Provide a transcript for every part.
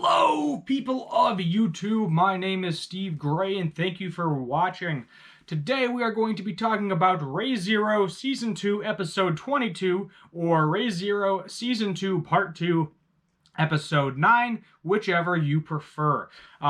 Hello, people of YouTube. My name is Steve Gray, and thank you for watching. Today, we are going to be talking about Re:Zero Season 2, Episode 22, or Re:Zero Season 2, Part 2, Episode 9, whichever you prefer.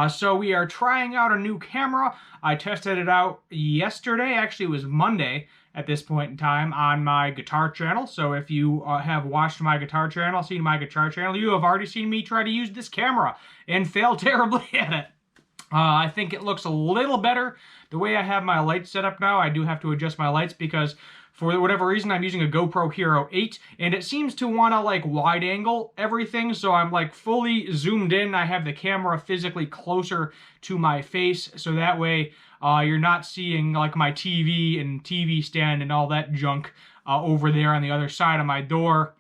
So we are trying out a new camera. I tested it out yesterday. Actually, it was Monday at this point in time on my guitar channel. So if you have watched my guitar channel, seen my guitar channel, you have already seen me try to use this camera and fail terribly at it. I think it looks a little better the way I have my lights set up now. I do have to adjust my lights because for whatever reason I'm using a GoPro Hero 8 and it seems to want to like wide angle everything, so I'm like fully zoomed in. I have the camera physically closer to my face, so that way you're not seeing like my TV and TV stand and all that junk over there on the other side of my door.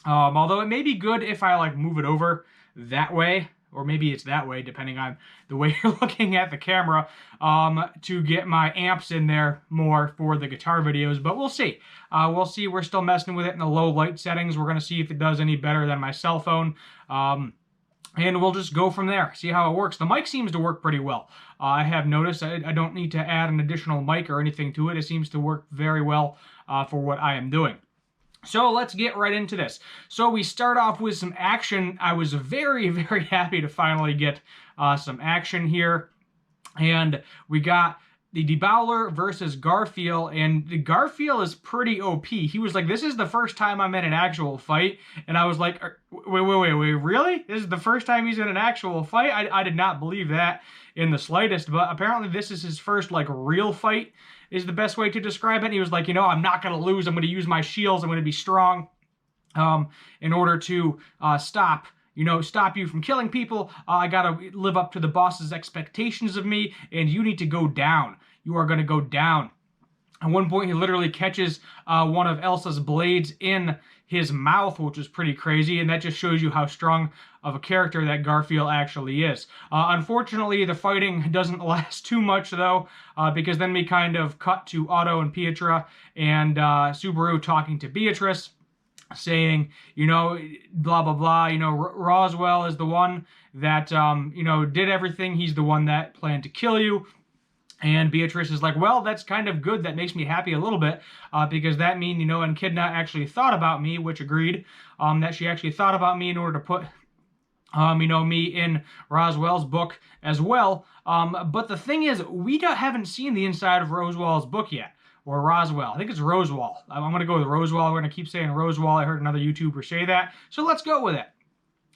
Although it may be good if I like move it over that way, or maybe it's that way, depending on the way you're looking at the camera, to get my amps in there more for the guitar videos, but we'll see. We'll see. We're still messing with it in the low light settings. We're going to see if it does any better than my cell phone, and we'll just go from there, see how it works. The mic seems to work pretty well. I have noticed I don't need to add an additional mic or anything to it. It seems to work very well for what I am doing. So let's get right into this. So we start off with some action. I was very, very happy to finally get some action here. And we got the Debowler versus Garfield, and Garfield is pretty OP. He was like, this is the first time I'm in an actual fight. And I was like, wait, really? This is the first time he's in an actual fight? I did not believe that in the slightest, but apparently this is his first like real fight is the best way to describe it. And he was like, you know, I'm not going to lose. I'm going to use my shields. I'm going to be strong in order to stop you from killing people. I got to live up to the boss's expectations of me, and you need to go down. You are going to go down. At one point, he literally catches one of Elsa's blades in his mouth, which is pretty crazy, and that just shows you how strong of a character that Garfield actually is. Unfortunately, the fighting doesn't last too much, though, because then we kind of cut to Otto and Pietra and Subaru talking to Beatrice, saying, you know, blah, blah, blah, you know, Roswell is the one that, you know, did everything. He's the one that planned to kill you. And Beatrice is like, well, that's kind of good. That makes me happy a little bit, because that means, you know, Echidna actually thought about me, which agreed, that she actually thought about me in order to put, you know, me in Roswell's book as well. But the thing is, we haven't seen the inside of Roswell's book yet. Or Roswell. I think it's Roswell. I'm going to go with Roswell. We're going to keep saying Roswell. I heard another YouTuber say that. So let's go with it.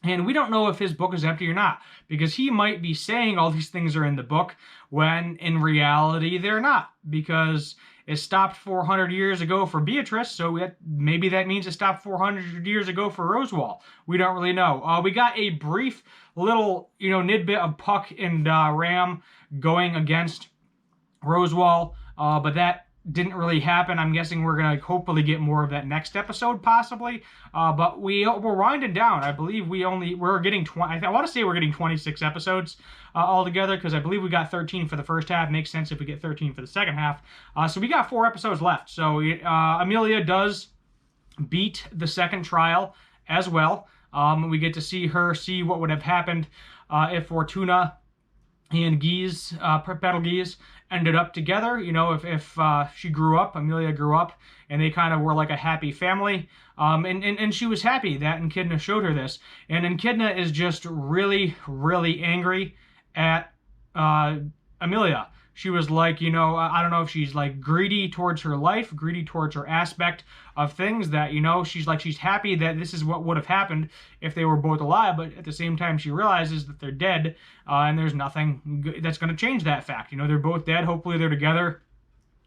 And we don't know if his book is empty or not, because he might be saying all these things are in the book when in reality they're not, because it stopped 400 years ago for Beatrice, so maybe that means it stopped 400 years ago for Roswell. We don't really know. We got a brief little, you know, nidbit of Puck and Ram going against Roswell, but that didn't really happen. I'm guessing we're going to hopefully get more of that next episode, possibly. But we're winding down. I believe we're getting 20. I want to say we're getting 26 episodes altogether, because I believe we got 13 for the first half. Makes sense if we get 13 for the second half. So we got 4 episodes left. So Amelia does beat the second trial as well. We get to see what would have happened if Fortuna and Petal Geese ended up together. You know, if she grew up, Amelia grew up, and they kind of were like a happy family. And she was happy that Echidna showed her this. And Echidna is just really, really angry at Amelia. She was like, you know, I don't know if she's like greedy towards her life, greedy towards her aspect of things, that, you know, she's happy that this is what would have happened if they were both alive, but at the same time she realizes that they're dead, and there's nothing that's going to change that fact. You know, they're both dead. Hopefully they're together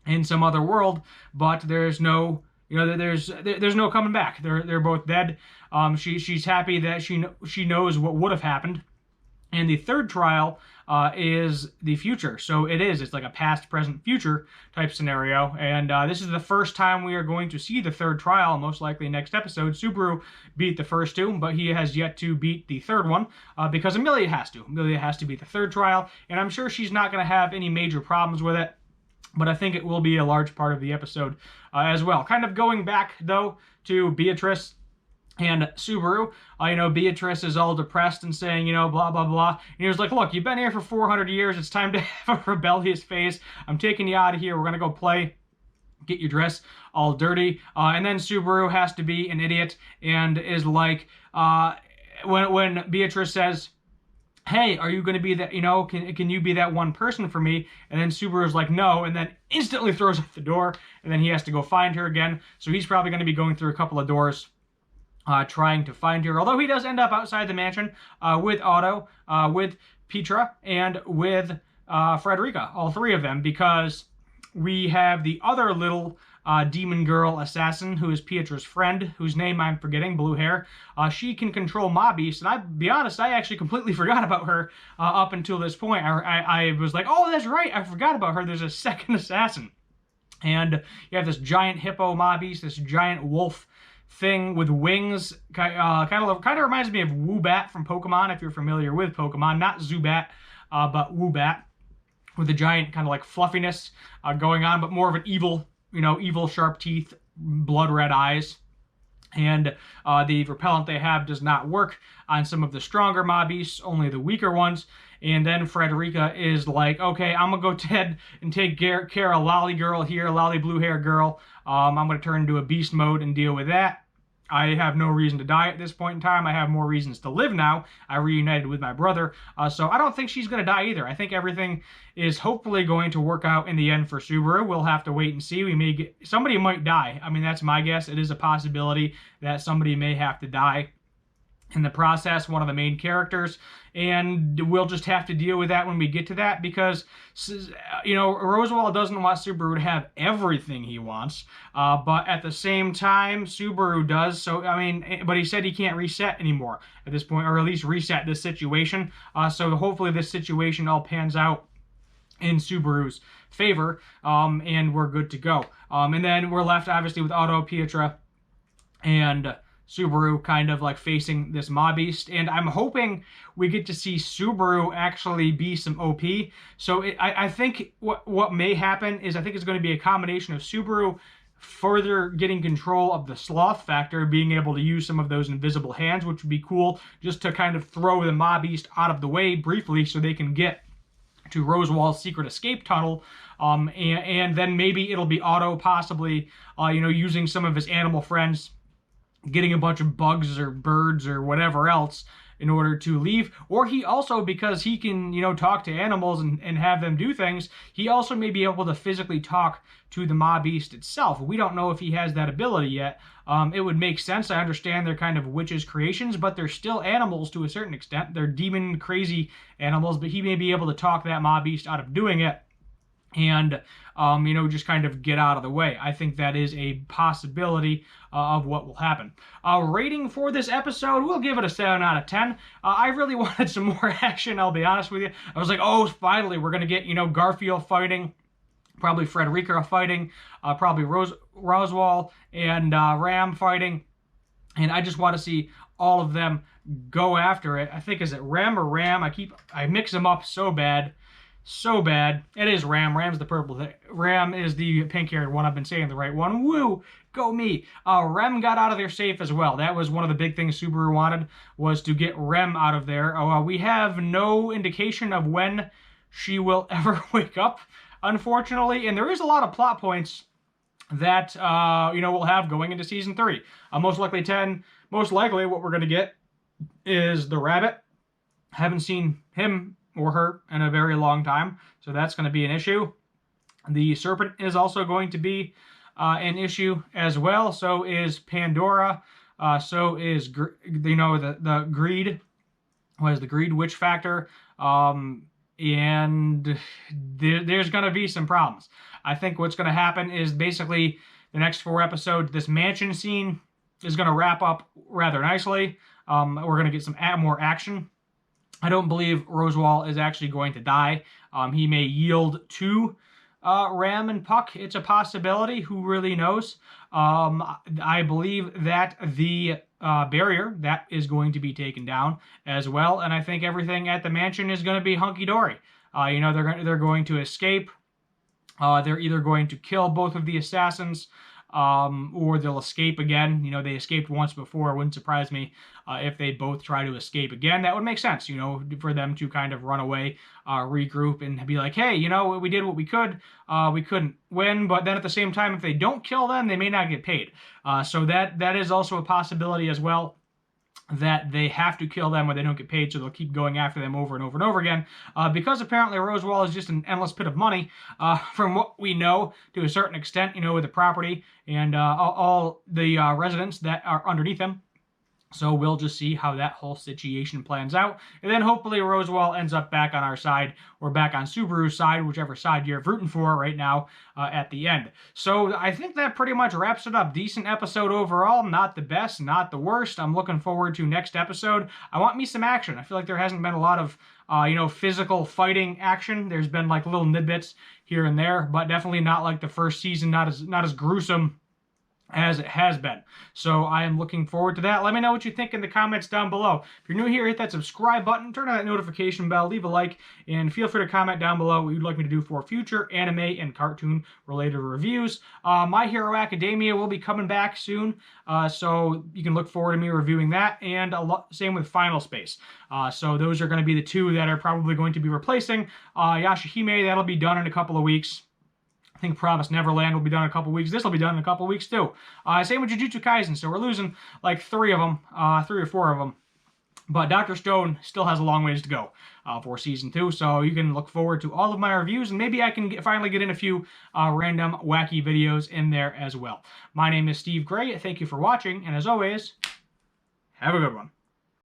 in some other world, but there's no, you know, there's no coming back. They're both dead. She's happy that she knows what would have happened. And the third trial is the future. So it's like a past, present, future type scenario. And this is the first time we are going to see the third trial, most likely next episode. Subaru beat the first 2, but he has yet to beat the third one, because Amelia has to. Amelia has to beat the third trial, and I'm sure she's not going to have any major problems with it. But I think it will be a large part of the episode as well. Kind of going back, though, to Beatrice And Subaru, Beatrice is all depressed and saying, blah, blah, blah. And he was like, look, you've been here for 400 years. It's time to have a rebellious phase. I'm taking you out of here. We're going to go play. Get your dress all dirty. And then Subaru has to be an idiot and is like, when Beatrice says, hey, are you going to be that, can you be that one person for me? And then Subaru's like, no, and then instantly throws up the door, and then he has to go find her again. So he's probably going to be going through a couple of doors trying to find her. Although he does end up outside the mansion with Otto, with Petra, and with Frederica, all three of them, because we have the other little demon girl assassin who is Pietra's friend, whose name I'm forgetting, blue hair. She can control Mob Beast, and I'll be honest, I actually completely forgot about her up until this point. I was like, oh, that's right, I forgot about her. There's a second assassin. And you have this giant hippo Mob Beast, this giant wolf thing with wings. Kind of reminds me of Woobat from Pokemon, if you're familiar with Pokemon. Not Zubat, but Woobat, with the giant kind of like fluffiness going on, but more of an evil, evil sharp teeth, blood red eyes. And the repellent they have does not work on some of the stronger Mob Beasts, only the weaker ones. And then Frederica is like, okay, I'm going to go ahead and take care of Lolly Girl here, Lolly Blue Hair Girl. I'm going to turn into a beast mode and deal with that. I have no reason to die at this point in time. I have more reasons to live now. I reunited with my brother. So I don't think she's going to die either. I think everything is hopefully going to work out in the end for Subaru. We'll have to wait and see. Somebody might die. I mean, that's my guess. It is a possibility that somebody may have to die in the process, one of the main characters, and we'll just have to deal with that when we get to that, because Roswaal doesn't want Subaru to have everything he wants, but at the same time Subaru does. So but he said he can't reset anymore at this point, or at least reset this situation. So hopefully this situation all pans out in Subaru's favor, and we're good to go. And then we're left obviously with Otto, Pietra, and Subaru kind of like facing this Mob Beast, and I'm hoping we get to see Subaru actually be some OP. So I think what may happen is I think it's going to be a combination of Subaru further getting control of the sloth factor, being able to use some of those invisible hands, which would be cool, just to kind of throw the Mob Beast out of the way briefly so they can get to Roswaal's secret escape tunnel. And then maybe it'll be Otto possibly, using some of his animal friends, getting a bunch of bugs or birds or whatever else in order to leave. Or he also, because he can, talk to animals and have them do things, he also may be able to physically talk to the Mob Beast itself. We don't know if he has that ability yet. It would make sense. I understand they're kind of witches' creations, but they're still animals to a certain extent. They're demon crazy animals, but he may be able to talk that Mob Beast out of doing it, and just kind of get out of the way. I think that is a possibility of what will happen. Rating for this episode, we'll give it a 7 out of 10. I really wanted some more action, I'll be honest with you. I was like, oh, finally, we're going to get, Garfield fighting, probably Frederica fighting, probably Roswaal and Ram fighting, and I just want to see all of them go after it. I think, is it Rem or Ram? I mix them up so bad. So bad. It is Ram. Ram's the purple thing. Ram is the pink-haired one. I've been saying the right one. Woo! Go me. Rem got out of there safe as well. That was one of the big things Subaru wanted, was to get Rem out of there. We have no indication of when she will ever wake up, unfortunately. And there is a lot of plot points that, we'll have going into Season 3. Most likely what we're going to get is the rabbit. Haven't seen him or her in a very long time, so that's going to be an issue. The serpent is also going to be an issue as well. So is Pandora. So is the greed. What is the greed witch factor? And there's going to be some problems. I think what's going to happen is basically the next 4 episodes, this mansion scene is going to wrap up rather nicely. We're going to get some more action. I don't believe Roswaal is actually going to die. He may yield to Ram and Puck. It's a possibility. Who really knows? I believe that the barrier, that is going to be taken down as well. And I think everything at the mansion is going to be hunky-dory. They're going to escape. They're either going to kill both of the assassins, or they'll escape again. You know, they escaped once before. It wouldn't surprise me if they both try to escape again. That would make sense, you know, for them to kind of run away, regroup, and be like, hey, you know, we did what we could. We couldn't win, but then at the same time, if they don't kill them, they may not get paid. So that is also a possibility as well, that they have to kill them or they don't get paid, so they'll keep going after them over and over and over again, because apparently Roswaal is just an endless pit of money, from what we know, to a certain extent, you know, with the property and all the residents that are underneath them. So we'll just see how that whole situation plans out. And then hopefully Roswaal ends up back on our side, or back on Subaru's side, whichever side you're rooting for right now, at the end. So I think that pretty much wraps it up. Decent episode overall. Not the best, not the worst. I'm looking forward to next episode. I want me some action. I feel like there hasn't been a lot of you know, physical fighting action. There's been like little nidbits here and there, but definitely not like the first season, not as gruesome as it has been. So I am looking forward to that. Let me know what you think in the comments down below. If you're new here, hit that subscribe button, turn on that notification bell, leave a like, and feel free to comment down below what you'd like me to do for future anime and cartoon related reviews. My Hero Academia will be coming back soon, so you can look forward to me reviewing that, and same with Final Space. So those are going to be the two that are probably going to be replacing Yashahime. That'll be done in a couple of weeks. I think Promised Neverland will be done in a couple weeks. This will be done in a couple weeks too. Same with Jujutsu Kaisen. So we're losing like 3 of them, 3 or 4 of them. But Dr. Stone still has a long ways to go for Season 2. So you can look forward to all of my reviews. And maybe I can finally get in a few random wacky videos in there as well. My name is Steve Gray. Thank you for watching. And as always, have a good one.